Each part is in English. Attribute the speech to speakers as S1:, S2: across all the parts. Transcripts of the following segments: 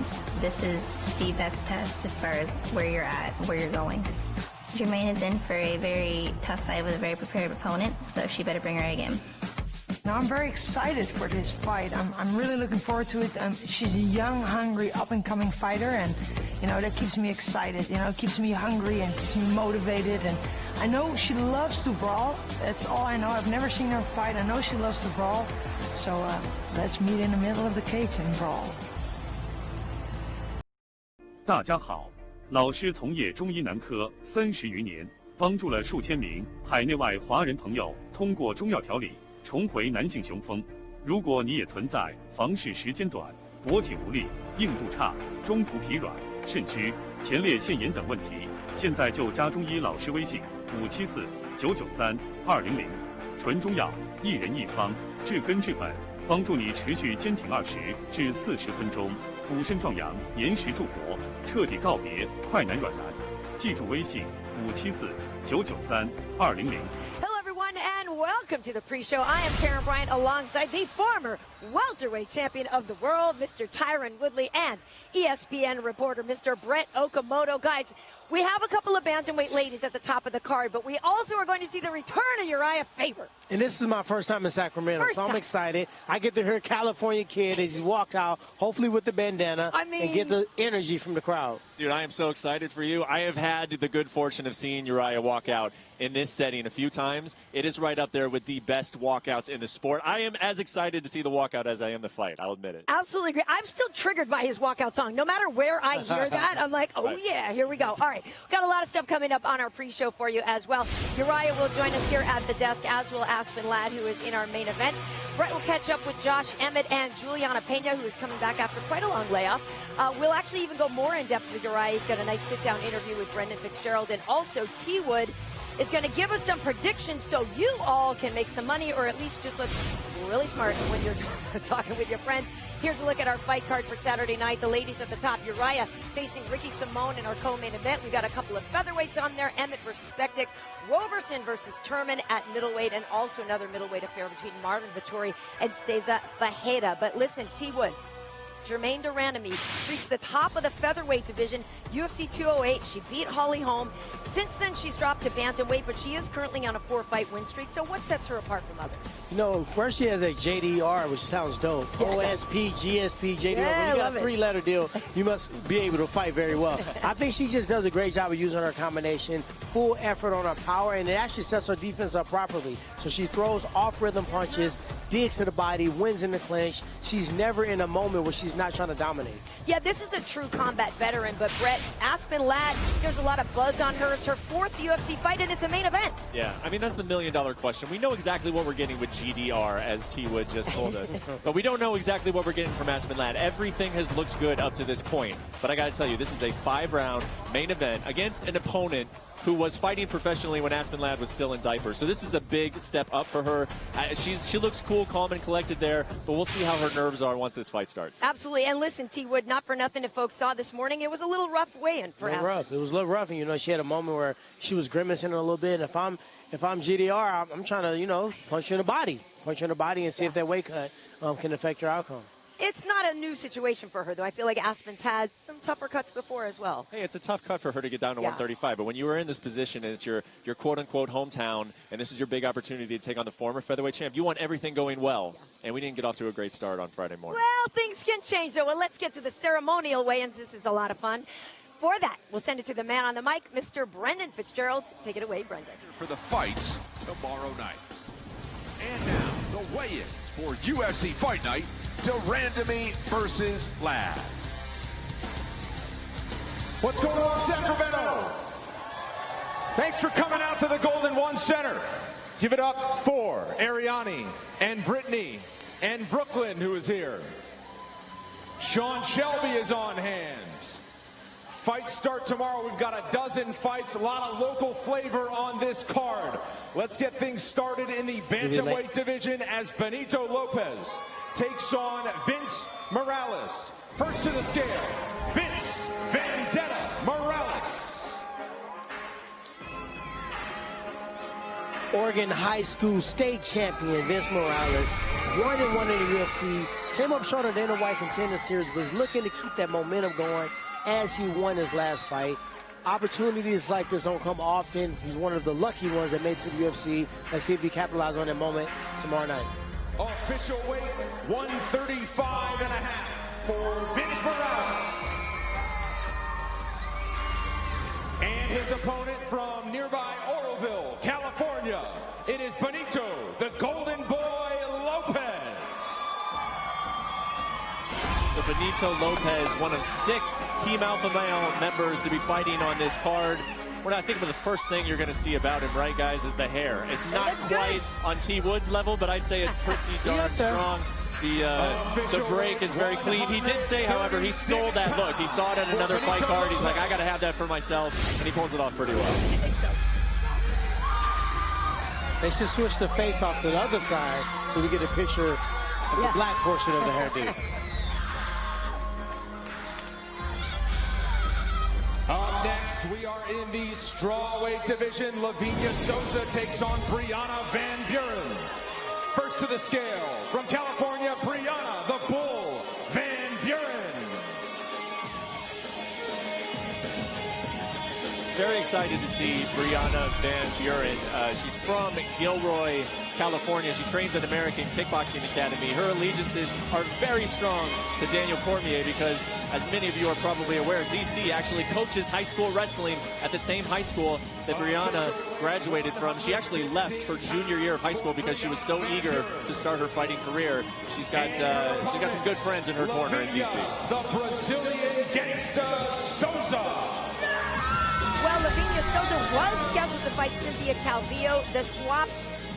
S1: confidence. This is the best test as far as where you're at, where you're going. Jermaine is in for a very tough fight with a very prepared opponent, so she better bring her A game.
S2: Now, I'm very excited for this fight. I'm really looking forward to it. She's a young, hungry, up-and-coming fighter, and, that keeps me excited. It keeps me hungry and keeps me motivated. And I know she loves to brawl. That's all I know. I've never seen her fight. I know she loves to brawl. So let's meet in the middle of the cage and brawl.
S3: 大家好，老师从业中医男科30余年，帮助了数千名海内外华人朋友通过中药调理重回男性雄风。如果你也存在房事时间短、勃起无力、硬度差、中途疲软、肾虚、前列腺炎等问题，现在就加中医老师微信574-993-200，纯中药，一人一方，治根治本，帮助你持续坚挺20至40分钟，补肾壮阳，延时助勃，彻底告别快男软男。记住微信574-993-200。
S4: And welcome to the pre-show. I am Karen Bryant alongside the former welterweight champion of the world, Mr. Tyron Woodley, and ESPN reporter, Mr. Brett Okamoto. Guys, we have a couple of bantamweight ladies at the top of the card, but we also are going to see the return of Uriah Faber.
S5: And this is my first time in Sacramento, so I'm excited. I get to hear California Kid as he walks out, hopefully with the bandana, and get the energy from the crowd.
S6: Dude, I am so excited for you. I have had the good fortune of seeing Uriah walk out in this setting a few times. It is right up there with the best walkouts in the sport. I am as excited to see the walkout as I am the fight. I'll admit it.
S4: Absolutely agree. I'm still triggered by his walkout song. No matter where I hear that, I'm like, oh, yeah, here we go. All right, we've got a lot of stuff coming up on our pre-show for you as well. Uriah will join us here at the desk, as will Aspen Ladd, who is in our main event. Brett will catch up with Josh Emmett and Juliana Pena, who is coming back after quite a long layoff. We'll actually even go more in-depth with Uriah. He's got a nice sit-down interview with Brendan Fitzgerald, and also T. Wood is going to give us some predictions so you all can make some money, or at least just look really smart when you're talking with your friends. Here's a look at our fight card for Saturday night. The ladies at the top, Uriah facing Ricky Simone in our co-main event. We got a couple of featherweights on there, Emmett versus Bektic, Roberson versus Turman at middleweight, and also another middleweight affair between Marvin Vettori and Cesar Fajeda. But listen, T. Wood, Germaine de Randamie reached the top of the featherweight division, UFC 208. She beat Holly Holm. Since then, she's dropped to bantamweight, but she is currently on a 4-fight win streak. So what sets her apart from others?
S5: First she has a JDR, which sounds dope. OSP, GSP, JDR.
S4: Yeah,
S5: when you got a 3-letter deal, you must be able to fight very well. I think she just does a great job of using her combination, full effort on her power, and it actually sets her defense up properly. So she throws off-rhythm punches, digs to the body, wins in the clinch. She's never in a moment where she's not trying to dominate.
S4: Yeah, this is a true combat veteran, but Brett, Aspen Ladd, there's a lot of buzz on her. It's her 4th UFC fight, and it's a main event.
S6: Yeah, I mean, that's the million-dollar question. We know exactly what we're getting with GDR, as T. Wood just told us, but we don't know exactly what we're getting from Aspen Ladd. Everything has looked good up to this point, but I got to tell you, this is a 5-round main event against an opponent who was fighting professionally when Aspen Ladd was still in diapers. So this is a big step up for her. She looks cool, calm, and collected there, but we'll see how her nerves are once this fight starts.
S4: Absolutely. And listen, T. Wood, not for nothing, if folks saw this morning, it was a little rough weigh-in for Aspen.
S5: Rough. It was a little rough, and she had a moment where she was grimacing a little bit. If I'm GDR, I'm trying to, punch her in the body. Punch her in the body and see if that weight cut can affect your outcome.
S4: It's not a new situation for her, though. I feel like Aspen's had some tougher cuts before as well.
S6: Hey, it's a tough cut for her to get down to 135, but when you were in this position and it's your quote-unquote hometown, and this is your big opportunity to take on the former featherweight champ, you want everything going well, and we didn't get off to a great start on Friday morning.
S4: Well, things can change, though. Well, let's get to the ceremonial weigh-ins. This is a lot of fun. For that, we'll send it to the man on the mic, Mr. Brendan Fitzgerald. Take it away, Brendan.
S7: For the fights tomorrow night. And now, the weigh-ins for UFC Fight Night, de Randamie versus Ladd.
S8: What's going on, Sacramento? Thanks for coming out to the Golden One Center. Give it up for Ariane and Brittany and Brooklyn, who is here. Sean Shelby is on hand. Fights start tomorrow. We've got a dozen fights, a lot of local flavor on this card. Let's get things started in the bantamweight division as Benito Lopez takes on Vince Morales. First to the scale, Vince Vendetta Morales.
S5: Oregon High School state champion Vince Morales, 1-1 in the UFC, Came up short on Dana White Contender Series, was looking to keep that momentum going as he won his last fight. Opportunities like this don't come often. He's one of the lucky ones that made it to the UFC. Let's see if he capitalizes on that moment tomorrow night.
S8: Official weight, 135.5 for Vince Morales. And his opponent from nearby Oroville, California, it is Benito, the Golden Boy Lopez.
S6: So Benito Lopez, one of 6 Team Alpha Male members to be fighting on this card. What I think the first thing you're going to see about him, right, guys, is the hair. It's not quite on T. Wood's level, but I'd say it's pretty darn strong. The break is very clean. He did say, however, he stole that look. He saw it at another fight card. He's like, I got to have that for myself, and he pulls it off pretty well.
S5: They should switch the face off to the other side so we get a picture of the black portion of the hairdo.
S8: Up next, we are in the strawweight division. Lavinia Souza takes on Brianna Van Buren. First to the scale, from California, Brianna the Bull Van Buren.
S6: Very excited to see Brianna Van Buren. She's from Gilroy, California. She trains at American Kickboxing Academy. Her allegiances are very strong to Daniel Cormier because, as many of you are probably aware, DC actually coaches high school wrestling at the same high school that Brianna graduated from. She actually left her junior year of high school because she was so eager to start her fighting career. She's got some good friends in her corner in DC.
S8: The Brazilian gangster Souza.
S4: Well, Lavinia Souza was scheduled to fight Cynthia Calvillo. The swap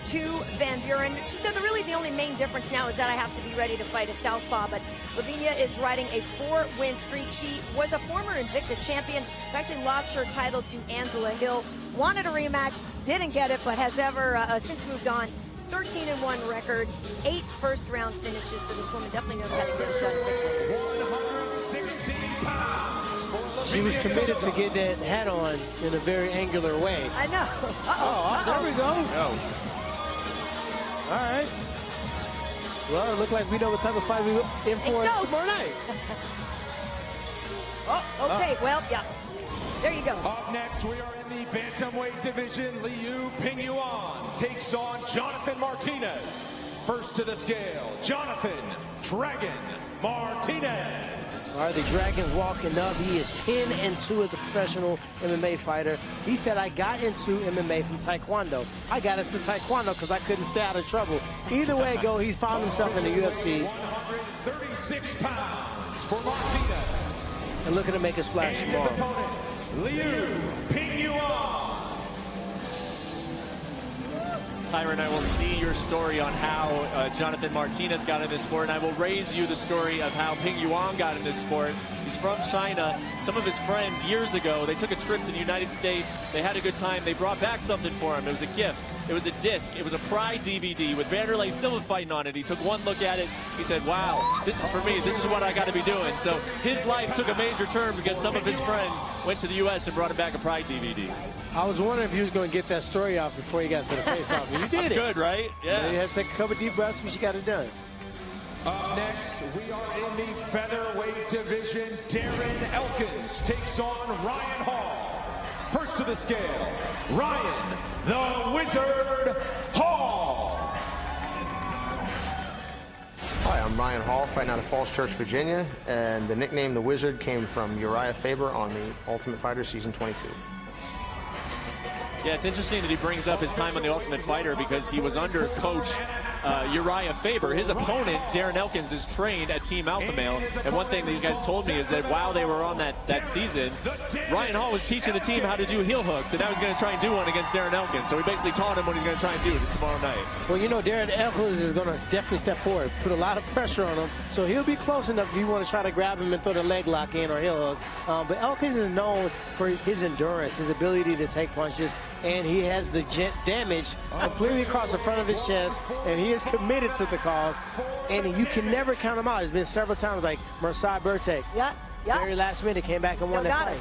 S4: to Van Buren. She said really the only main difference now is that I have to be ready to fight a southpaw, but Lavinia is riding a 4-win streak. She was a former Invicta champion who actually lost her title to Angela Hill. Wanted a rematch, didn't get it, but has ever since moved on. 13-1 record, 8 first-round finishes, so this woman definitely knows how to get it done quickly.
S8: 116 pounds.
S5: She was committed to get that hat on in a very angular way.
S4: I know.
S5: There we go. All right. Well, it looked like we know what type of fight we're in for tomorrow night.
S4: Okay. Well, yeah. There you go.
S8: Up next, we are in the bantamweight division. Liu Pingyuan takes on Jonathan Martinez. First to the scale, Jonathan Dragon Martinez.
S5: All right, the Dragon's walking up. He is 10-2 as a professional MMA fighter. He said, I got into MMA from Taekwondo. I got into Taekwondo because I couldn't stay out of trouble. Either way it go, he's found himself in the UFC.
S8: 136 pounds for Martinez.
S5: And looking to make a splash tomorrow.
S8: His opponent, Liu Pingyuan.
S6: Tyron, I will see your story on how Jonathan Martinez got in this sport, and I will raise you the story of how Pingyuan got in this sport. He's from China. Some of his friends years ago, they took a trip to the United States. They had a good time. They brought back something for him. It was a gift. It was a disc. It was a Pride DVD with Vanderlei Silva fighting on it. He took one look at it. He said, wow, this is for me. This is what I got to be doing. So his life took a major turn because some of his friends went to the U.S. and brought him back a Pride DVD.
S5: I was wondering if he was going to get that story off before he got to the face-off. And you did it.
S6: Good, right? Yeah.
S5: You had to take a couple deep breaths, but you got it done.
S8: Up next, we are in the featherweight division. Darren Elkins takes on Ryan Hall. First to the scale, Ryan the Wizard Hall.
S9: Hi, I'm Ryan Hall, fighting out of Falls Church, Virginia, and the nickname The Wizard came from Uriah Faber on the Ultimate Fighter Season 22.
S6: Yeah, it's interesting that he brings up his time on The Ultimate Fighter because he was under coach Uriah Faber. His opponent, Darren Elkins, is trained at Team Alpha Male. And one thing these guys told me is that while they were on that season, Ryan Hall was teaching the team how to do heel hooks. And now he's going to try and do one against Darren Elkins. So he basically taught him what he's going to try and do tomorrow night.
S5: Well, you know, Darren Elkins is going to definitely step forward, put a lot of pressure on him. So he'll be close enough if you want to try to grab him and throw the leg lock in or heel hook. But Elkins is known for his endurance, his ability to take punches. And he has the damage completely across the front of his chest, and he is committed to the cause. And you can never count him out. It's been several times, like Mirsad Bertek. Very last minute, came back and won that fight.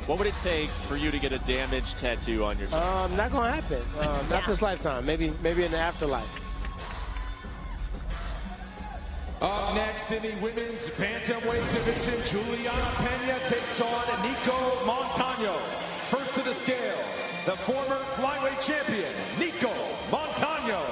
S6: What would it take for you to get a damaged tattoo on your chest?
S5: Not going to happen. Not this lifetime. Maybe in the afterlife.
S8: Up next in the women's bantamweight division, Juliana Pena takes on Nico Montano. First to the scale, the former flyweight champion, Nico Montano.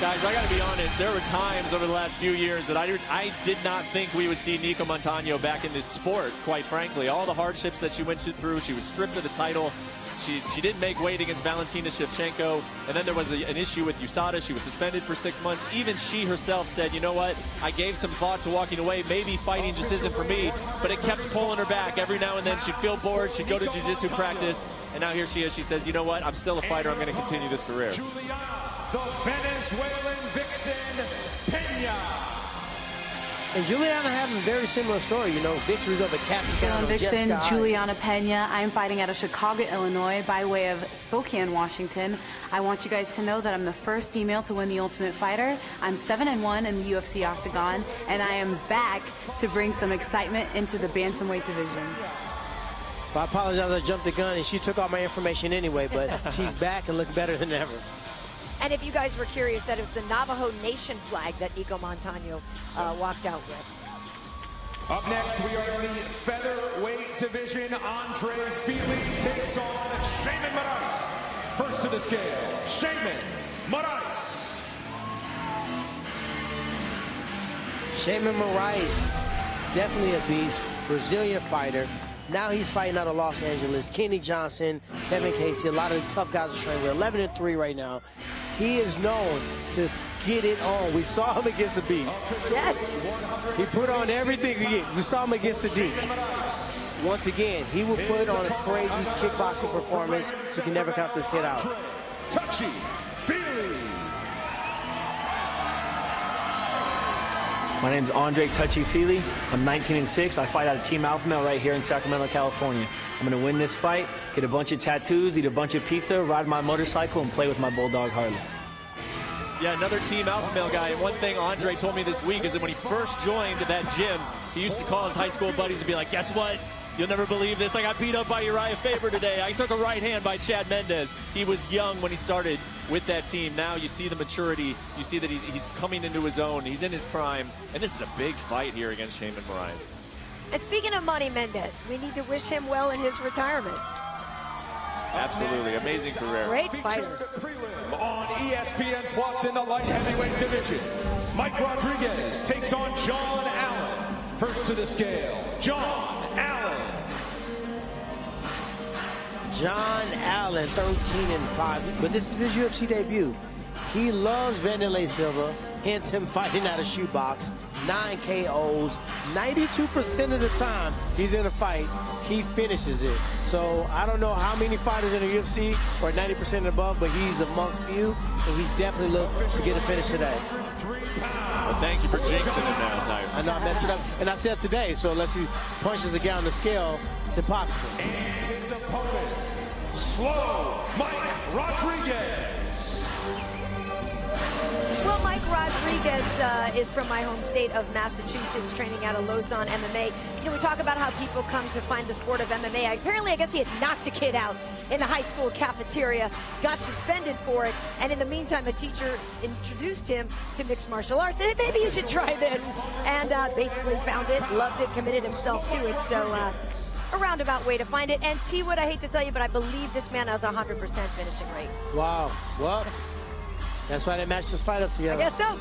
S6: Guys, I got to be honest, there were times over the last few years that I did not think we would see Nico Montano back in this sport, quite frankly. All the hardships that she went through, she was stripped of the title. She didn't make weight against Valentina Shevchenko, and then there was an issue with USADA. She was suspended for 6 months. Even she herself said, you know what, I gave some thought to walking away. Maybe fighting just isn't for me, but it kept pulling her back. Every now and then she'd feel bored, she'd go to jiu-jitsu practice, and now here she is. She says, you know what, I'm still a fighter. I'm going to continue this career.
S8: Juliana, the Venezuelan vixen, Pena.
S5: And Juliana having a very similar story, you know, victories over Catscon,
S10: Vixen,
S5: Jessica.
S10: Juliana Pena. I'm fighting out of Chicago, Illinois, by way of Spokane, Washington. I want you guys to know that I'm the first female to win the Ultimate Fighter. I'm 7-1 in the UFC Octagon, and I am back to bring some excitement into the bantamweight division.
S5: Well, I apologize, I jumped the gun, and she took all my information anyway, but she's back and looking better than ever.
S4: And if you guys were curious, that is the Navajo Nation flag that Nico Montano walked out with.
S8: Up next, we are in the featherweight division. Andre Fili takes on Shaman Morais. First to the scale, Shaman Morais.
S5: Shaman Morais, definitely a beast, Brazilian fighter. Now he's fighting out of Los Angeles. Kenny Johnson, Kevin Casey, a lot of the tough guys are training. We're 11-3 right now. He is known to get it on. We saw him against the Beat.
S4: Yes.
S5: He put on everything again. We saw him against the Deke. Once again, he will put on a crazy kickboxing performance. You can never count this kid out.
S8: Touchy Fili.
S11: My name's Andre Touchy Fili. I'm 19-6. I fight out of Team Alpha Male right here in Sacramento, California. I'm going to win this fight, get a bunch of tattoos, eat a bunch of pizza, ride my motorcycle, and play with my bulldog Harley.
S6: Yeah, another Team Alpha Male guy. And one thing Andre told me this week is that when he first joined that gym, he used to call his high school buddies and be like, guess what? You'll never believe this. I got beat up by Uriah Faber today. I took a right hand by Chad Mendez. He was young when he started with that team. Now you see the maturity. You see that he's coming into his own. He's in his prime. And this is a big fight here against Shaman Morais.
S4: And speaking of Money Mendez, we need to wish him well in his retirement.
S6: Absolutely. Amazing career.
S4: Great fighter.
S8: Prelim on ESPN Plus in the light heavyweight division. Mike Rodriguez takes on John Allen. First to the scale, John Allen.
S5: John Allen, 13-5, but this is his UFC debut. He loves Vanderlei Silva, hence him fighting out of shoebox. 9 KOs, 92% of the time he's in a fight, he finishes it. So I don't know how many fighters in the UFC are 90% and above, but he's among few, and he's definitely looking to get a finish today.
S6: Well, thank you for jinxing him now, Tyler.
S5: I know I messed it up, and I said today, so unless he punches again on the scale, it's impossible.
S8: And his opponent, Slow Mike Rodriguez.
S4: Well, Mike Rodriguez is from my home state of Massachusetts, training out of Lausanne MMA. You know, we talk about how people come to find the sport of MMA. Apparently, I guess he had knocked a kid out in the high school cafeteria, got suspended for it, and in the meantime, a teacher introduced him to mixed martial arts. And hey, maybe you should try this. And basically found it, loved it, committed himself to it. So a roundabout way to find it. And T-Wood, I hate to tell you, but I believe this man has a 100% finishing rate.
S5: Wow. Well, that's why they matched this fight up together.
S4: I guess so.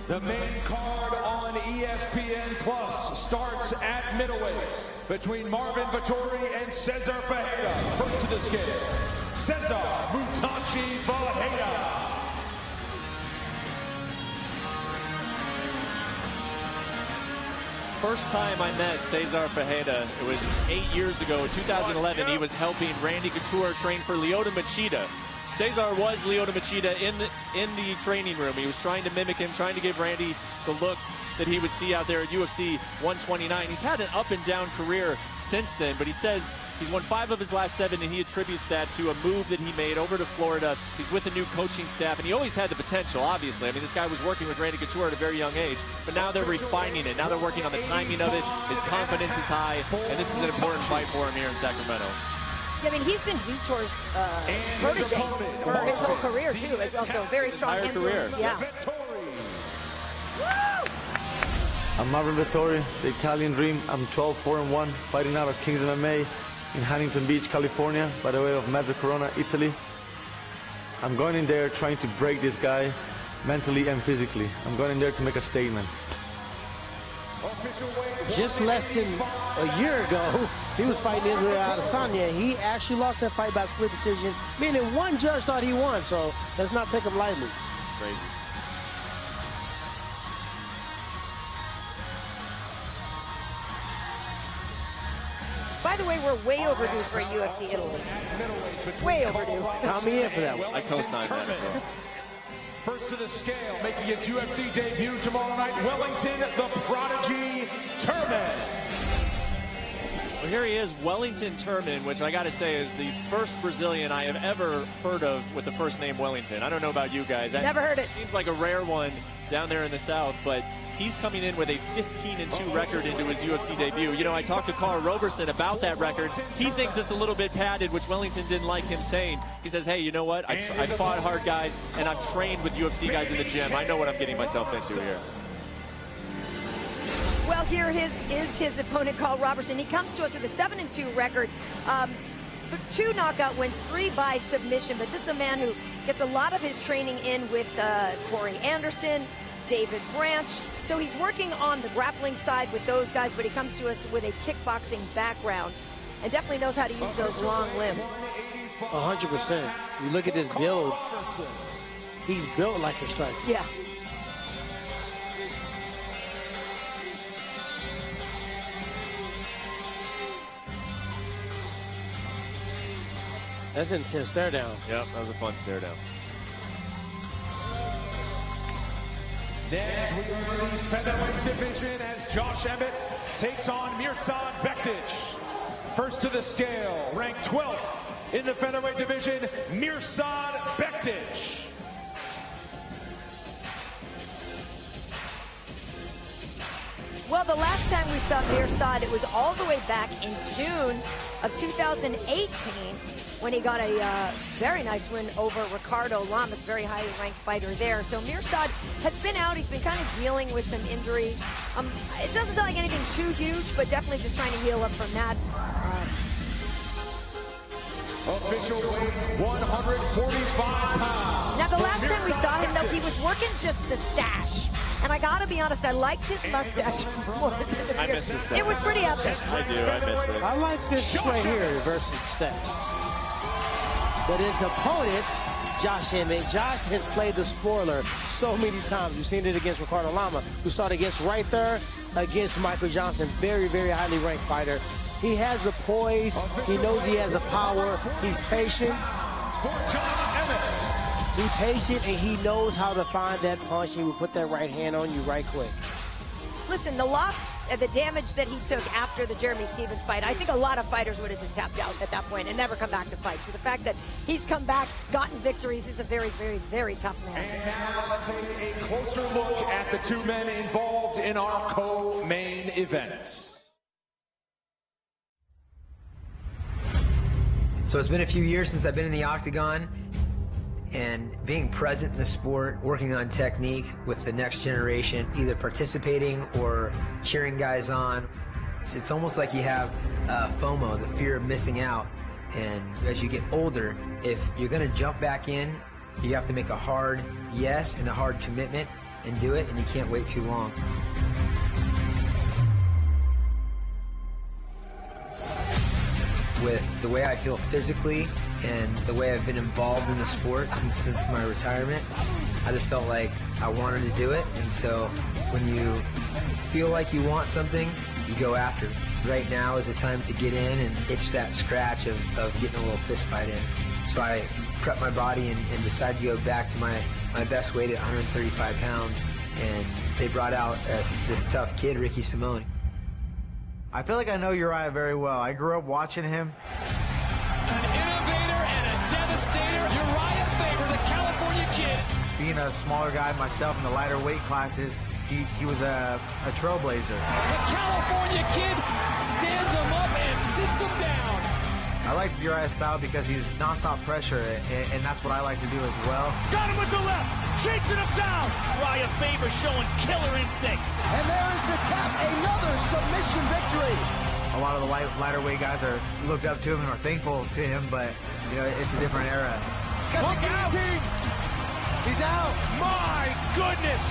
S8: The main card on ESPN Plus starts at middleweight between Marvin Vettori and Cesar Ferreira. First to the scale, Cesar Mutachi Ferreira.
S6: First time I met Cesar Ferreira, it was 8 years ago, 2011. He was helping Randy Couture train for Lyoto Machida. Cesar was Lyoto Machida in the training room. He was trying to mimic him, trying to give Randy the looks that he would see out there at UFC 129. He's had an up and down career since then, but he says he's won 5 of his last 7, and he attributes that to a move that he made over to Florida. He's with a new coaching staff, and he always had the potential, obviously. I mean, this guy was working with Randy Couture at a very young age, but now they're refining it. Now they're working on the timing of it. His confidence is high, and this is an important fight for him here in Sacramento.
S4: I mean, he's been Vitor's protege for his whole career, too, as well. So very strong influence. Yeah.
S12: I'm Marvin Vettori, the Italian Dream. I'm 12-4-1, fighting out of Kings MMA in Huntington Beach, California, by the way of Mezzo Corona, Italy. I'm going in there trying to break this guy mentally and physically. I'm going in there to make a statement.
S5: Just less than a year ago, he was fighting Israel Adesanya. He actually lost that fight by split decision, meaning one judge thought he won, so let's not take him lightly.
S6: Crazy.
S4: By the way, we're way overdue for a UFC Italy. Way overdue.
S5: Count me in for that one.
S6: I co-signed that as well.
S8: First to the scale, making his UFC debut tomorrow night, Wellington, the Prodigy Turman.
S6: Well, here he is, Wellington Turman, which I got to say is the first Brazilian I have ever heard of with the first name Wellington. I don't know about you guys.
S4: Never heard it.
S6: Seems like a rare one down there in the South, but he's coming in with a 15-2 record into his UFC debut. You know, I talked to Carl Roberson about that record. He thinks it's a little bit padded, which Wellington didn't like him saying. He says, hey, you know what? I fought hard, guys, and I've trained with UFC guys in the gym. I know what I'm getting myself into here.
S4: Well, here is his opponent, Carl Roberson. He comes to us with a 7-2 record. 2 knockout wins, 3 by submission. But this is a man who gets a lot of his training in with Corey Anderson, David Branch. So he's working on the grappling side with those guys, but he comes to us with a kickboxing background and definitely knows how to use those long limbs.
S5: 100%. You look at this build, he's built like a striker.
S4: Yeah.
S5: That's an intense stare down.
S6: Yep, that was a fun stare down.
S8: Next, we are in the featherweight division as Josh Emmett takes on Mirsad Bektic. First to the scale, ranked 12th in the featherweight division, Mirsad Bektic.
S4: Well, the last time we saw Mirsad, it was all the way back in June of 2018 when he got a very nice win over Ricardo Lamas, very highly ranked fighter there. So Mirsad has been out. He's been kind of dealing with some injuries. It doesn't sound like anything too huge, but definitely just trying to heal up from that.
S8: Official weight, 145 pounds.
S4: Now, the last time we saw him, though, he was working just the stash. And I gotta be honest, I liked his mustache more than the
S6: I miss his stash.
S4: It was pretty epic.
S6: I do, I miss it.
S5: I like this right here versus Steph. But his opponent, Josh Emmett, Josh has played the spoiler so many times. We've seen it against Ricardo Lama. We saw it against right there against Michael Johnson. Very, very highly ranked fighter. He has the poise. He knows he has the power. He's patient. He's patient, and he knows how to find that punch. He will put that right hand on you right quick.
S4: Listen, the loss, the damage that he took after the Jeremy Stevens fight, I think a lot of fighters would have just tapped out at that point and never come back to fight. So the fact that he's come back, gotten victories, he's a very, very, very tough man.
S8: And now let's take a closer look at the 2 men involved in our co-main event.
S13: So it's been a few years since I've been in the octagon, and being present in the sport, working on technique with the next generation, either participating or cheering guys on. It's almost like you have FOMO, the fear of missing out. And as you get older, if you're gonna jump back in, you have to make a hard yes and a hard commitment and do it, and you can't wait too long. With the way I feel physically and the way I've been involved in the sport since my retirement, I just felt like I wanted to do it. And so when you feel like you want something, you go after it. Right now is the time to get in and itch that scratch of getting a little fist fight in. So I prepped my body and decided to go back to my best weight at 135 pounds. And they brought out this tough kid, Ricky Simone.
S14: I feel like I know Uriah very well. I grew up watching him.
S15: An innovator and a devastator, Uriah Faber, the California kid.
S14: Being a smaller guy myself in the lighter weight classes, he was a trailblazer.
S15: The California kid stands him up and sits him down.
S14: I like Uriah's style because he's nonstop pressure, and that's what I like to do as well.
S15: Got him with the left, chasing him down. Uriah Faber showing killer instinct.
S16: And there is the tap, another submission victory.
S14: A lot of the lighter weight guys are looked up to him and are thankful to him, but you know it's a different era.
S16: He's got the guillotine. He's out.
S15: My goodness,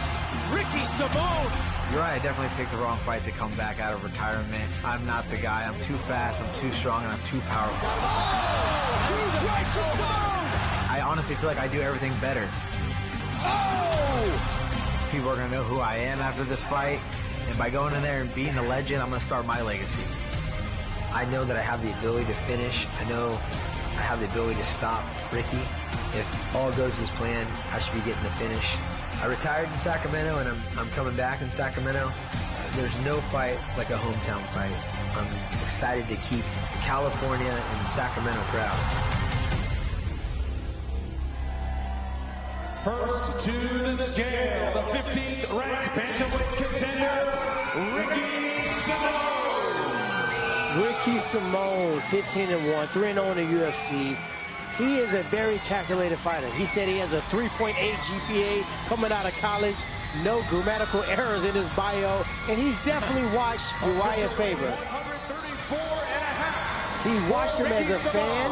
S15: Ricky Simone.
S14: Uriah definitely picked the wrong fight to come back out of retirement. I'm not the guy. I'm too fast, I'm too strong, and I'm too powerful.
S16: Oh! He's right to zone.
S14: I honestly feel like I do everything better.
S16: Oh!
S14: People are going to know who I am after this fight, and by going in there and beating a legend, I'm going to start my legacy.
S13: I know that I have the ability to finish. I know I have the ability to stop Ricky. If all goes as planned, I should be getting the finish. I retired in Sacramento, and I'm coming back in Sacramento. There's no fight like a hometown fight. I'm excited to keep California and Sacramento proud.
S8: First to the scale, the 15th ranked bantamweight contender, Ricky Simone.
S5: Ricky Simone, 15-1, 3-0 in the UFC. He is a very calculated fighter. He said he has a 3.8 GPA coming out of college, no grammatical errors in his bio, and he's definitely watched Uriah Faber. He watched him as a fan,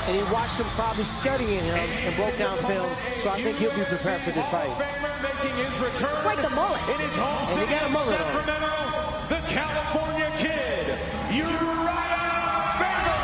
S5: and he watched him probably studying him and broke down film, so I think he'll be prepared for this fight.
S4: It's quite the mullet.
S8: In his home
S5: And he got a mullet on.
S8: Sacramento, the California Kid, Uriah Faber.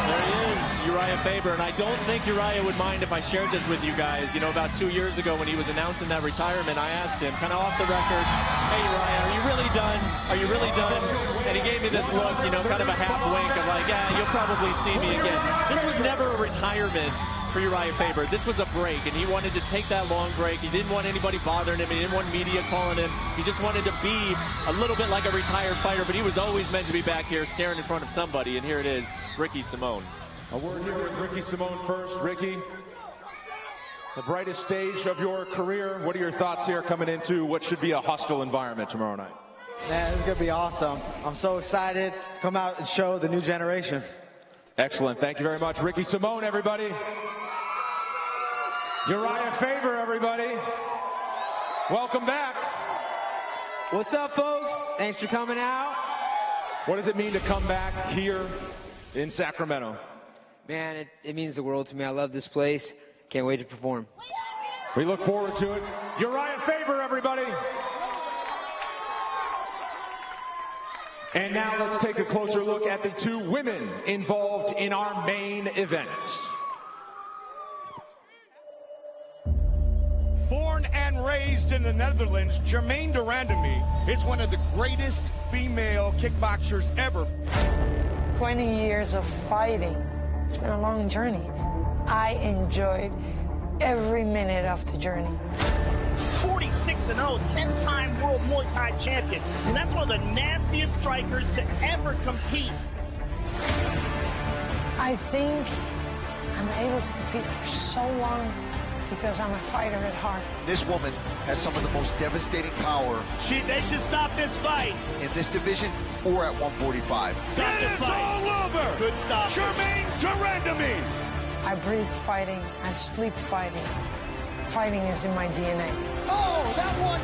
S6: There he is, Uriah Faber, and I don't think Uriah would mind if I shared this with you guys. You know, about 2 years ago when he was announcing that retirement, I asked him, kind of off the record, hey Uriah, are you really done? Are you really done? And he gave me this look, you know, kind of a half wink of like, yeah, you'll probably see me again. This was never a retirement for Uriah Faber. This was a break, and he wanted to take that long break. He didn't want anybody bothering him. He didn't want media calling him. He just wanted to be a little bit like a retired fighter, but he was always meant to be back here staring in front of somebody, and here it is, Ricky Simone.
S8: A word here with Ricky Simone first. Ricky, the brightest stage of your career. What are your thoughts here coming into what should be a hostile environment tomorrow night?
S14: Man, this is going to be awesome. I'm so excited to come out and show the new generation.
S8: Excellent. Thank you very much. Ricky Simone, everybody. Uriah Faber, everybody. Welcome back.
S17: What's up, folks? Thanks for coming out.
S8: What does it mean to come back here in Sacramento?
S17: Man, it means the world to me. I love this place. Can't wait to perform.
S8: We look forward to it. Uriah Faber, everybody. And now let's take a closer look at the two women involved in our main event.
S18: Born and raised in the Netherlands, Germaine de Randamie is one of the greatest female kickboxers ever.
S2: 20 years of fighting. It's been a long journey. I enjoyed every minute of the journey.
S19: 46-0, 10-time world Muay Thai champion. And that's one of the nastiest strikers to ever compete.
S2: I think I'm able to compete for so long because I'm a fighter at heart.
S16: This woman has some of the most devastating power.
S19: They should stop this fight.
S16: In this division or at 145.
S19: Stop the fight.
S18: All over.
S19: Good stop.
S18: Germaine de Randamie.
S2: I breathe fighting. I sleep fighting. Fighting is in my DNA.
S16: Oh, that one.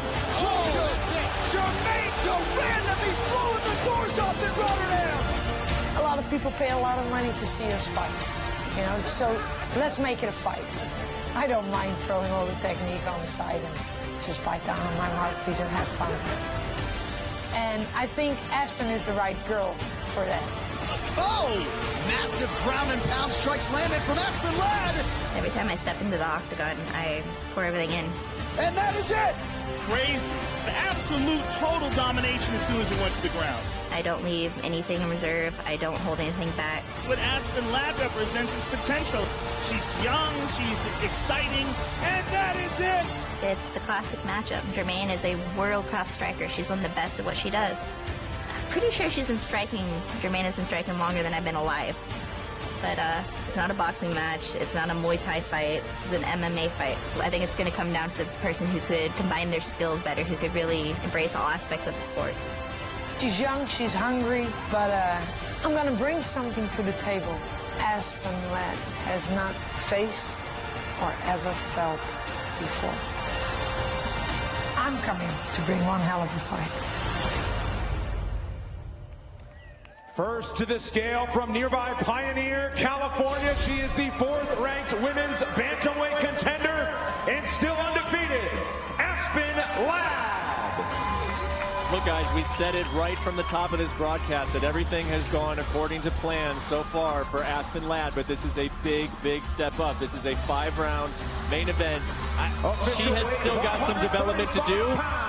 S18: Germaine de Randamie blowing the doors off in Rotterdam.
S2: A lot of people pay a lot of money to see us fight. You know, so let's make it a fight. I don't mind throwing all the technique on the side and just bite down on my mouthpiece and have fun. And I think Aspen is the right girl for that.
S16: Oh, massive ground and pound strikes landed from Aspen Ladd.
S1: Every time I step into the octagon, I pour everything in.
S16: And that is it.
S19: Crazy. The absolute total domination as soon as he went to the ground.
S1: I don't leave anything in reserve. I don't hold anything back.
S19: What Aspen Ladd represents is potential. She's young, she's exciting, and that is it!
S1: It's the classic matchup. Germaine is a world-class striker. She's one of the best at what she does. I'm pretty sure Germaine has been striking longer than I've been alive. But it's not a boxing match. It's not a Muay Thai fight. This is an MMA fight. I think it's going to come down to the person who could combine their skills better, who could really embrace all aspects of the sport.
S2: She's young, she's hungry, but I'm going to bring something to the table Aspen Ladd has not faced or ever felt before. I'm coming to bring one hell of a fight.
S8: First to the scale from nearby Pioneer, California. She is the 4th-ranked women's bantamweight contender and still undefeated, Aspen Ladd.
S6: Look, guys, we said it right from the top of this broadcast that everything has gone according to plan so far for Aspen Ladd, but this is a big, big step up. This is a 5-round main event. She has still got some development to do.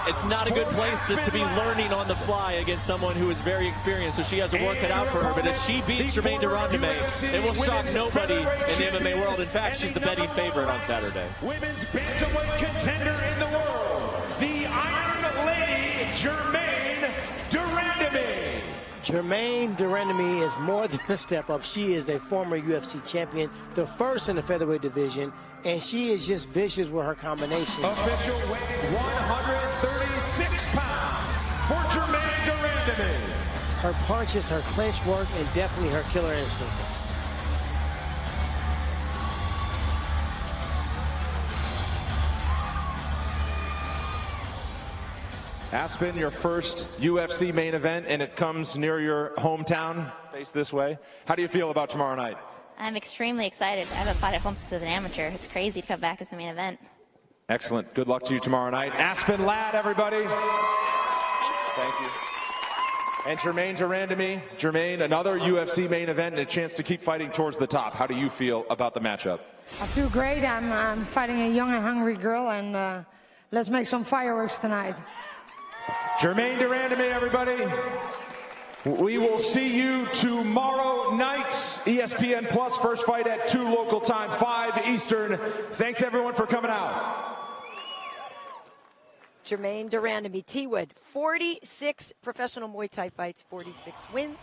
S6: It's not a good place to be learning on the fly against someone who is very experienced, so she has to work it out for her. But if she beats Germaine de Randamie, it will shock nobody in the MMA world. In fact, she's the betting favorite on Saturday.
S8: Women's bantamweight contender in the world, the Iron Lady, Germaine de Randamie.
S5: Germaine de Randamie is more than a step up. She is a former UFC champion, the first in the featherweight division, and she is just vicious with her combination.
S8: Official weight 136 pounds for Germaine de Randamie.
S5: Her punches, her clinch work, and definitely her killer instinct.
S8: Aspen, your first UFC main event, and it comes near your hometown. Face this way. How do you feel about tomorrow night?
S1: I'm extremely excited. I haven't fought at home since as an amateur. It's crazy to come back as the main event.
S8: Excellent. Good luck to you tomorrow night. Aspen Ladd, everybody. Thank you. And Germaine de Randamie. Germaine, another UFC main event and a chance to keep fighting towards the top. How do you feel about the matchup?
S2: I feel great. I'm fighting a young and hungry girl, and let's make some fireworks tonight.
S8: Germaine de Randamie, everybody. We will see you tomorrow night. ESPN Plus, first fight at 2 local time, 5 Eastern. Thanks, everyone, for coming out.
S4: Germaine de Randamie, T-Wood, 46 professional Muay Thai fights, 46 wins.